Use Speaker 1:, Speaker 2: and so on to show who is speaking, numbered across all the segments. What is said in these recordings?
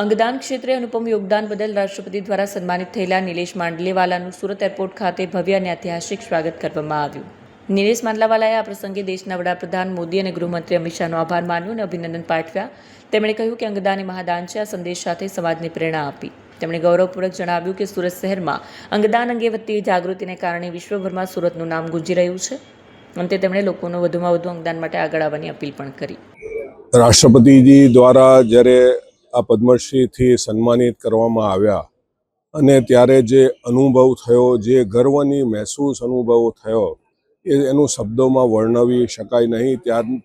Speaker 1: અંગદાન ક્ષેત્રે અનુપમ યોગદાન બદલ રાષ્ટ્રપતિ દ્વારા સન્માનિત થયેલા નિલેશ માંડલેવાલાનું સુરત એરપોર્ટ ખાતે ભવ્ય અને ઐતિહાસિક સ્વાગત કરવામાં આવ્યું. નિલેશ માંડલેવાલાએ આ પ્રસંગે દેશના વડાપ્રધાન મોદી અને ગૃહમંત્રી અમિત શાહનો આભાર માન્યો અને અભિનંદન પાઠવ્યા. તેમણે કહ્યું કે અંગદાન એ મહાદાન છે. આ સંદેશ સાથે સમાજને પ્રેરણા આપી. તેમણે ગૌરવપૂર્વક જણાવ્યું કે સુરત શહેરમાં અંગદાન અંગે વધતી જાગૃતિને કારણે વિશ્વભરમાં સુરતનું નામ ગુંજી રહ્યું છે. અંતે તેમણે લોકોને વધુમાં વધુ અંગદાન માટે આગળ આવવાની અપીલ પણ કરી.
Speaker 2: રાષ્ટ્રપતિજી દ્વારા જ્યારે આ પદ્મશ્રીથી સન્માનિત કરવામાં આવ્યા અને ત્યારે જે અનુભવ થયો, જે ગર્વની મહેસૂસ અનુભવ થયો એનું શબ્દોમાં વર્ણવી શકાય નહીં.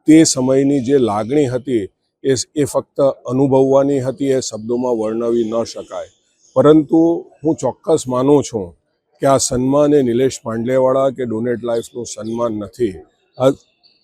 Speaker 2: તે સમયની જે લાગણી હતી એ ફક્ત અનુભવવાની હતી, એ શબ્દોમાં વર્ણવી ન શકાય. પરંતુ હું ચોક્કસ માનું છું કે આ સન્માન એ નિલેશ માંડલેવાલા કે ડોનેટ લાઈફનું સન્માન નથી.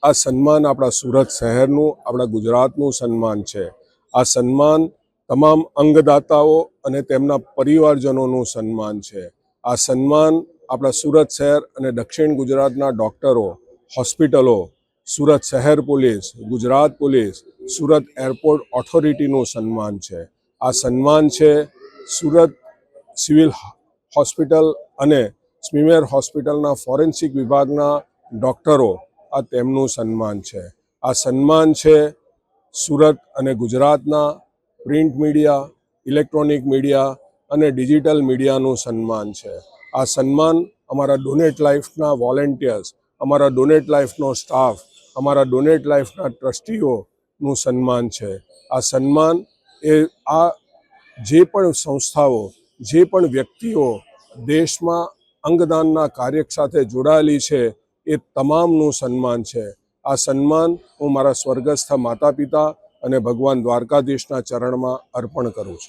Speaker 2: આ સન્માન આપણા સુરત શહેરનું, આપણા ગુજરાતનું સન્માન છે. આ સન્માન તમામ અંગદાતાઓ અને તેમના પરિવારજનોનું સન્માન છે. આ સન્માન આપણા સુરત શહેર અને દક્ષિણ ગુજરાતના ડૉક્ટરો, હોસ્પિટલો, સુરત શહેર police, Gujarat police, Surat airport ઓથોરિટીનું સન્માન છે. આ સન્માન છે સુરત સિવિલ હોસ્પિટલ અને સ્મીમેર હોસ્પિટલના ફોરેન્સિક વિભાગના ડૉક્ટરો, આ તેમનું સન્માન છે. આ સન્માન છે સુરત અને ગુજરાતના પ્રિન્ટ મીડિયા, ઇલેક્ટ્રોનિક મીડિયા અને ડિજિટલ મીડિયાનું સન્માન છે. આ સન્માન અમારા ડોનેટ લાઈફના વોલેન્ટિયર્સ, અમારા ડોનેટ લાઈફનો સ્ટાફ, અમારા ડોનેટ લાઈફના ટ્રસ્ટીઓનું સન્માન છે. આ સન્માન એ આ જે પણ સંસ્થાઓ, જે પણ વ્યક્તિઓ દેશમાં અંગદાનના કાર્ય સાથે જોડાયેલી છે એ તમામનું સન્માન છે. આ સન્માન હું મારા સ્વર્ગસ્થ માતા પિતા અને ભગવાન દ્વારકાધીશના ચરણમાં અર્પણ કરું છું.